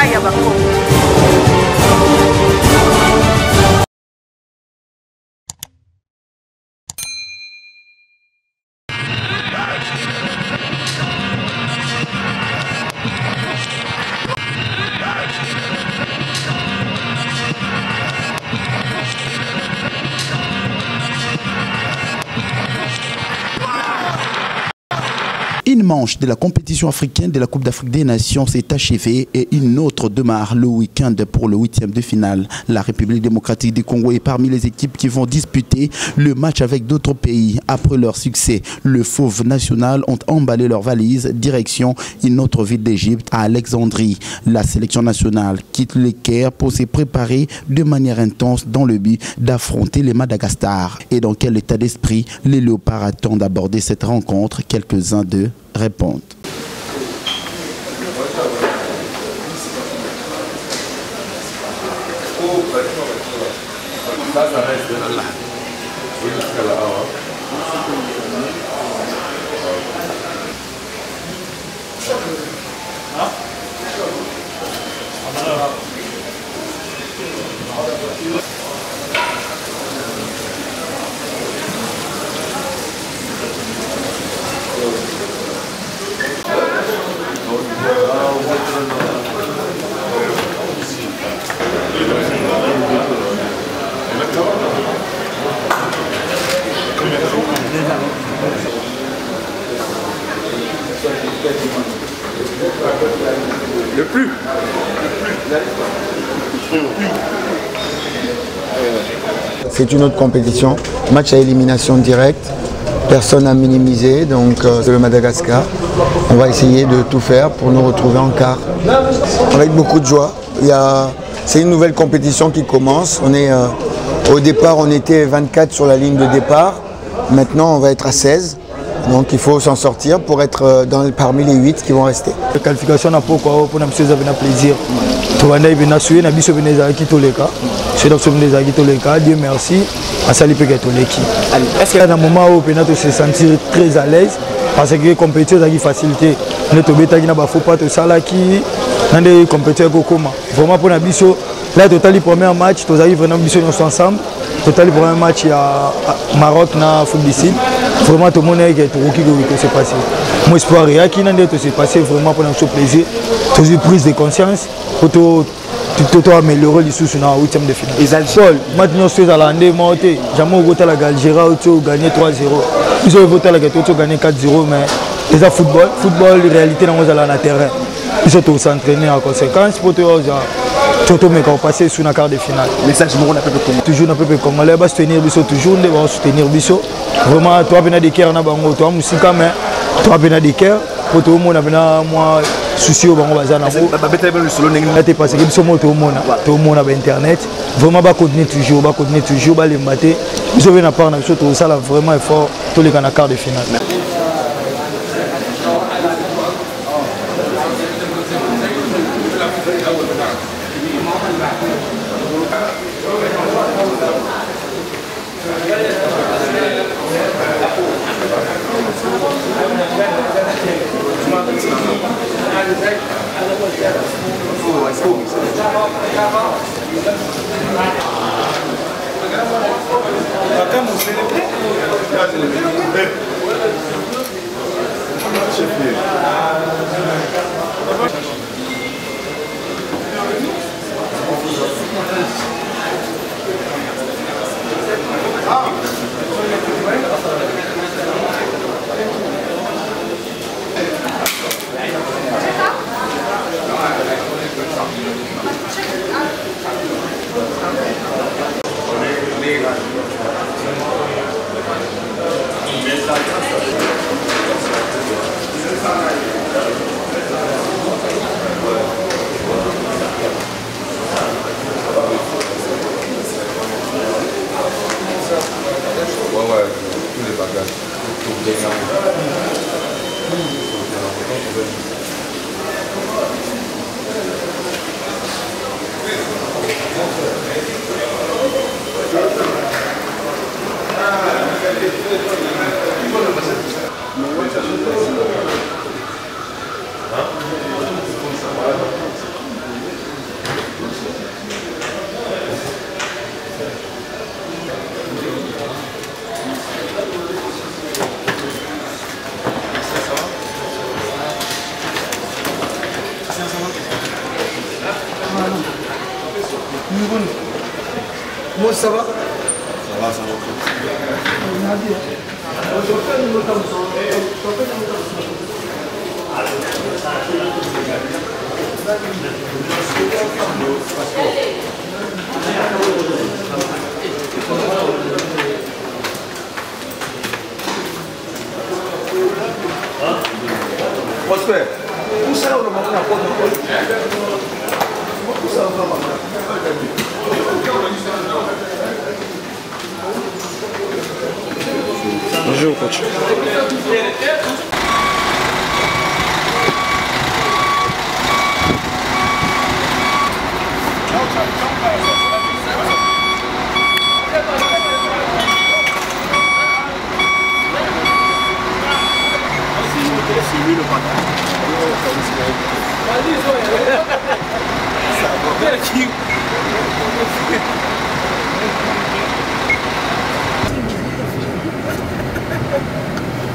ya bakongo. Une manche de la compétition africaine de la Coupe d'Afrique des Nations s'est achevée et une autre démarre le week-end pour le 8e de finale. La République démocratique du Congo est parmi les équipes qui vont disputer le match avec d'autres pays. Après leur succès, le Fauve national ont emballé leurs valises direction une autre ville d'Égypte, à Alexandrie. La sélection nationale quitte le Caire pour se préparer de manière intense dans le but d'affronter les Madagascar. Et dans quel état d'esprit les Léopards attendent d'aborder cette rencontre? Quelques-uns d'eux répondent. Le plus. C'est une autre compétition, match à élimination directe, personne à minimiser, donc c'est le Madagascar. On va essayer de tout faire pour nous retrouver en quart. Avec beaucoup de joie, c'est une nouvelle compétition qui commence. Au départ, on était 24 sur la ligne de départ, maintenant on va être à 16. Donc il faut s'en sortir pour être parmi les 8 qui vont rester. La qualification n'a pas quoi pour nous faire plaisir. Tout le monde est suivi, n'a biso beneza qui tous les cas. C'est donc beneza qui tous les cas. Dieu merci. À ça peut être l'équipe. Est-ce qu'il y a un moment où on peut se sentir très à l'aise parce que compétition a une facilité. Ne te bêta qui n'a pas faut pas te sala qui dans des compétitions comment. Vraiment pour biso là total le premier match, tous arrivent vraiment biso ensemble. Total le premier match il y a Maroc na football. Vraiment tout le monde est tout qui s'est passé. Mon espoir est qui n'a pas s'est passé vraiment pour notre plaisir. Toujours prise de conscience pour tout améliorer les sous sur la 8e de finale. Les alcool, maintenant c'est à l'année monté. Jamais voté la Galgéra ou gagné 3-0. Ils ont voté la Gato gagné 4-0 mais les football, réalité dans le terrain. Ils ont tous s'entraîner en conséquence pour tout mais quand on passe sur la quart de finale. Message mon peuple congolais. Toujours le peuple congolais va soutenir Bisso toujours, on va soutenir Bisso. Vraiment toi venir de cœur na bango toi musique mais toi venir de cœur pour tout le monde venir moi souci au bango bazana. Ba beta le solo ningi. Là parce que Bisso tout le monde a internet. Vraiment va continuer toujours va les battre. Bisso venir par na Bisso tout ça là vraiment effort tous les quarts de finale. Moi, ça va? Ça va, ça va. Prosper, où ça on a marqué la porte? Où ça on a marqué? Bonjour coach.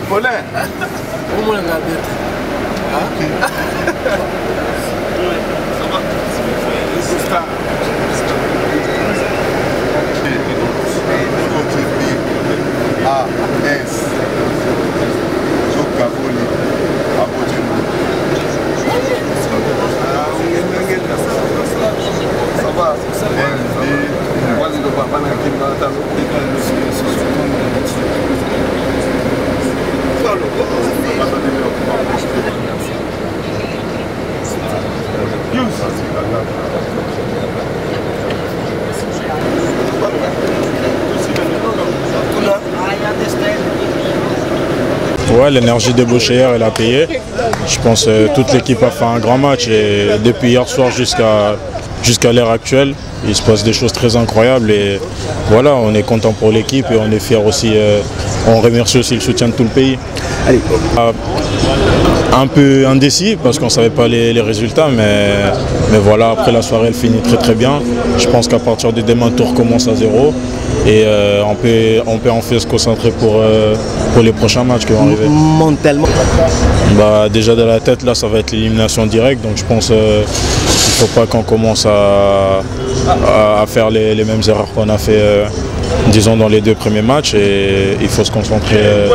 Paulin, Comment on a gardé? Ouais, l'énergie débauchère, elle a payé. Je pense que toute l'équipe a fait un grand match et depuis hier soir jusqu'à l'heure actuelle, il se passe des choses très incroyables et voilà, on est content pour l'équipe et on est fiers aussi, on remercie aussi le soutien de tout le pays. Allez. Un peu indécis parce qu'on ne savait pas les résultats, mais voilà, après la soirée elle finit très très bien. Je pense qu'à partir de demain tout recommence à zéro et on peut en fait se concentrer pour les prochains matchs qui vont arriver. Mentalement. Bah, déjà de la tête là ça va être l'élimination directe, donc je pense qu'il ne faut pas qu'on commence à faire les mêmes erreurs qu'on a fait disons dans les deux premiers matchs et il faut se concentrer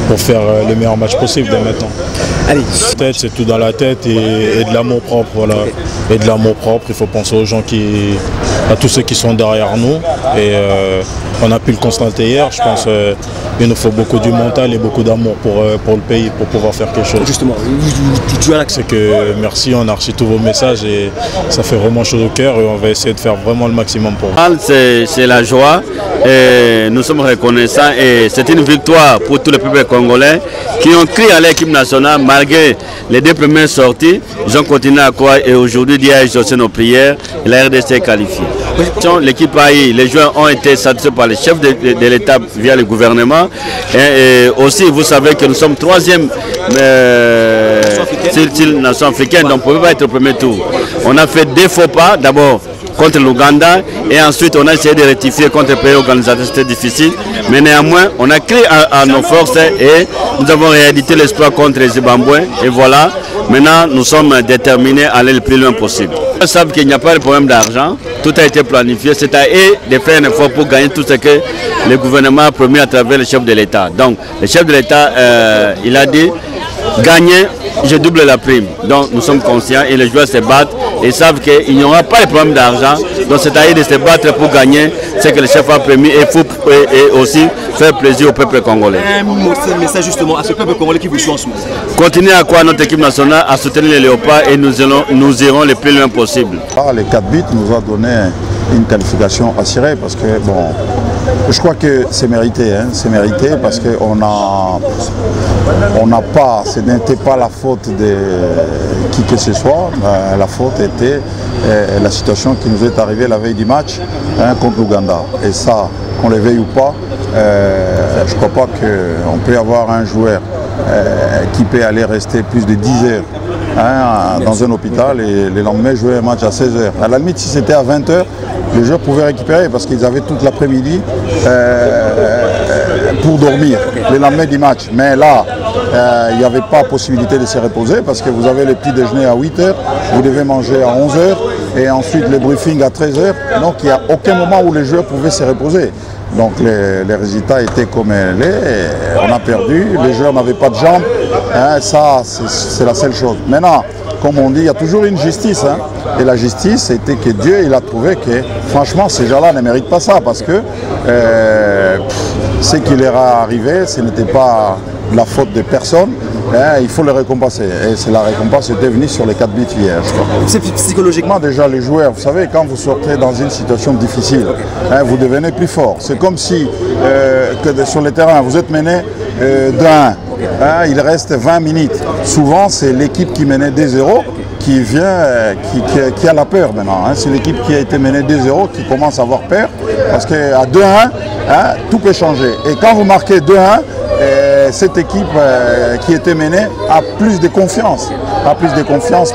pour faire le meilleur match possible dès maintenant. Allez. C'est tout dans la tête et de l'amour propre, voilà. Et de l'amour propre, il faut penser aux gens à tous ceux qui sont derrière nous et on a pu le constater hier, je pense qu'il nous faut beaucoup du mental et beaucoup d'amour pour le pays pour pouvoir faire quelque chose. Justement, tu as l'accès. C'est que merci, on a reçu tous vos messages et ça fait vraiment chaud au cœur et on va essayer de faire vraiment le maximum pour vous. C'est la joie et nous sommes reconnaissants et c'est une victoire pour tous les peuples congolais qui ont crié à l'équipe nationale malgré les deux premières sorties. Ils ont continué à croire et aujourd'hui, d'hier, ils ont fait nos prières et la RDC est qualifiée. L'équipe AI, les joueurs ont été satisfaits par les chefs de l'État via le gouvernement et aussi vous savez que nous sommes troisième nation africaine, donc on ne peut pas être au premier tour. On a fait deux faux pas, d'abord contre l'Ouganda et ensuite on a essayé de rectifier contre le pays organisateur, c'était difficile, mais néanmoins on a créé à nos forces et nous avons réédité l'espoir contre les Zimbabwe et voilà, maintenant nous sommes déterminés à aller le plus loin possible. Ils savent qu'il n'y a pas de problème d'argent, tout a été planifié, c'est à eux de faire un effort pour gagner tout ce que le gouvernement a promis à travers le chef de l'État. Donc le chef de l'État, il a dit gagner, je double la prime. Donc nous sommes conscients et les joueurs se battent et savent qu'il n'y aura pas de problème d'argent. Donc c'est à eux de se battre pour gagner ce que le chef a promis et aussi faire plaisir au peuple congolais. Un message justement à ce peuple congolais qui vous suit en ce moment. Continuez à croire notre équipe nationale, à soutenir les léopards et nous irons le plus loin possible. Les 4 buts nous ont donné une qualification assurée parce que bon, je crois que c'est mérité, hein, c'est mérité parce qu'on n'a pas, ce n'était pas la faute de qui que ce soit, la faute était la situation qui nous est arrivée la veille du match contre l'Ouganda. Et ça, qu'on le veuille ou pas, je ne crois pas qu'on peut avoir un joueur qui peut aller rester plus de 10 heures dans un hôpital et le lendemain jouer un match à 16 heures. À la limite, si c'était à 20 heures, les joueurs pouvaient récupérer parce qu'ils avaient toute l'après-midi pour dormir le lendemain du match. Mais là, il n'y avait pas possibilité de se reposer parce que vous avez le petit déjeuner à 8 heures, vous devez manger à 11 heures et ensuite le briefing à 13h. Donc il n'y a aucun moment où les joueurs pouvaient se reposer. Donc les résultats étaient comme elle est, on a perdu, les joueurs n'avaient pas de jambes, hein, ça c'est la seule chose. Maintenant, comme on dit, il y a toujours une justice, hein, et la justice c'était que Dieu il a trouvé que franchement ces gens-là ne méritent pas ça, parce que ce qui leur est arrivé, ce n'était pas la faute de personne, hein, il faut le récompenser, et c'est la récompense était venue sur les 4 buts hier. C'est psychologiquement déjà les joueurs, vous savez, quand vous sortez dans une situation difficile, hein, vous devenez plus fort. C'est comme si que sur le terrain, vous êtes mené d'1, hein, il reste 20 minutes. Souvent, c'est l'équipe qui menait 2-0 qui vient, qui a la peur maintenant. Hein. C'est l'équipe qui a été menée 2-0 qui commence à avoir peur, parce qu'à 2-1, hein, tout peut changer. Et quand vous marquez 2-1, cette équipe qui était menée a plus de confiance.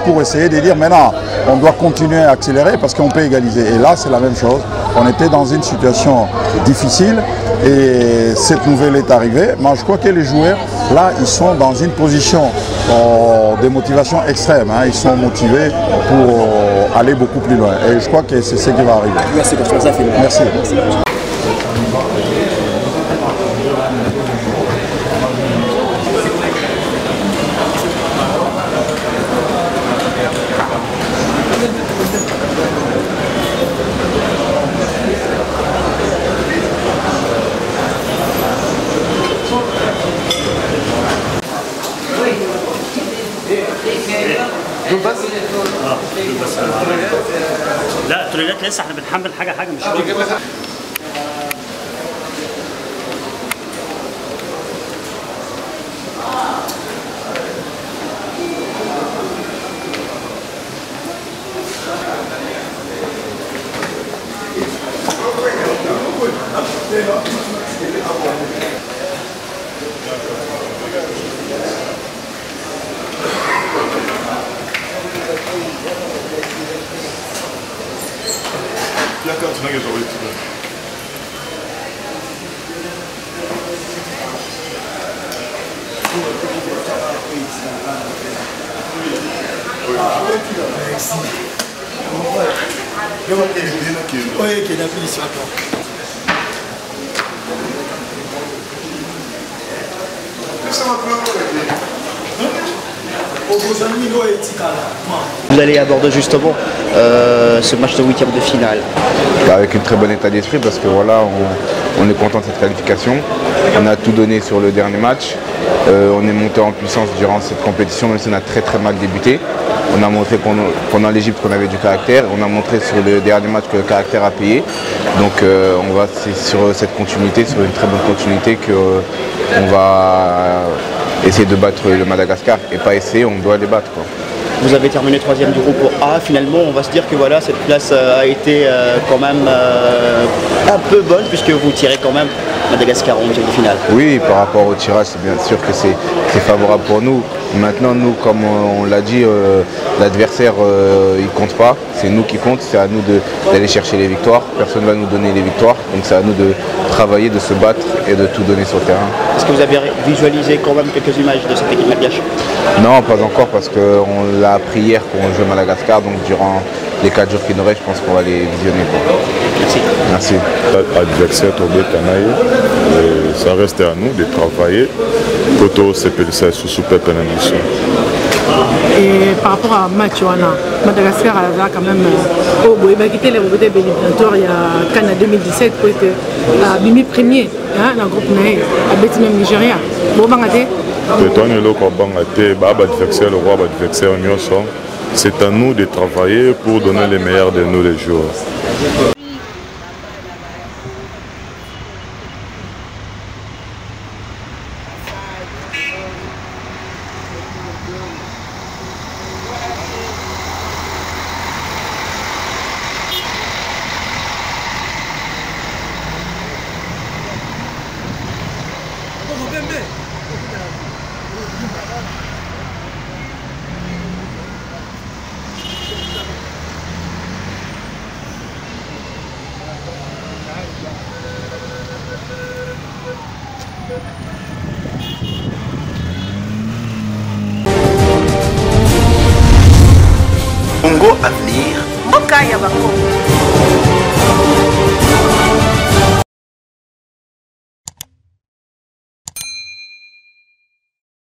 Pour essayer de dire maintenant on doit continuer à accélérer parce qu'on peut égaliser. Et là c'est la même chose. On était dans une situation difficile et cette nouvelle est arrivée. Moi je crois que les joueurs là ils sont dans une position de motivation extrême. Hein. Ils sont motivés pour aller beaucoup plus loin. Et je crois que c'est ce qui va arriver. Merci pour ça, Philippe. Merci. لا تريدات لسه احنا بنحمل حاجه مش فاضيه. Vous allez aborder justement ce match de huitième de finale. Avec une très bonne état d'esprit parce que voilà, on est content de cette qualification. On a tout donné sur le dernier match. On est monté en puissance durant cette compétition, même si on a très mal débuté. On a montré pendant l'Égypte qu'on avait du caractère. On a montré sur le dernier match que le caractère a payé. Donc on va sur cette continuité, sur une très bonne continuité qu'on va essayer de battre le Madagascar. Et pas essayer, on doit les battre, quoi. Vous avez terminé 3e du groupe A. Finalement, on va se dire que voilà, cette place a été quand même un peu bonne puisque vous tirez quand même Madagascar en huitième de finale. Oui, par rapport au tirage, c'est bien sûr que c'est favorable pour nous. Maintenant, nous, comme on l'a dit, l'adversaire, il ne compte pas. C'est nous qui compte, c'est à nous d'aller chercher les victoires. Personne ne va nous donner les victoires. Donc c'est à nous de travailler, de se battre et de tout donner sur le terrain. Est-ce que vous avez visualisé quand même quelques images de cette équipe malgache? Non, pas encore, parce qu'on l'a appris hier qu'on joue Madagascar. Donc durant les 4 jours qui nous restent, je pense qu'on va les visionner, quoi. Merci. Merci. Adversaire tombé Canaille, ça reste à nous de travailler. Koto c'est sous Pepe Nanisson. Et par rapport à match, Madagascar a quand même quitté les éliminatoires il y a Cannes 2017 pour être Bimi premier dans le groupe Naï, à même Nigeria. C'est à nous de travailler pour donner les meilleurs de nous les joueurs. Congo Avenir, Oka ya Bakongo.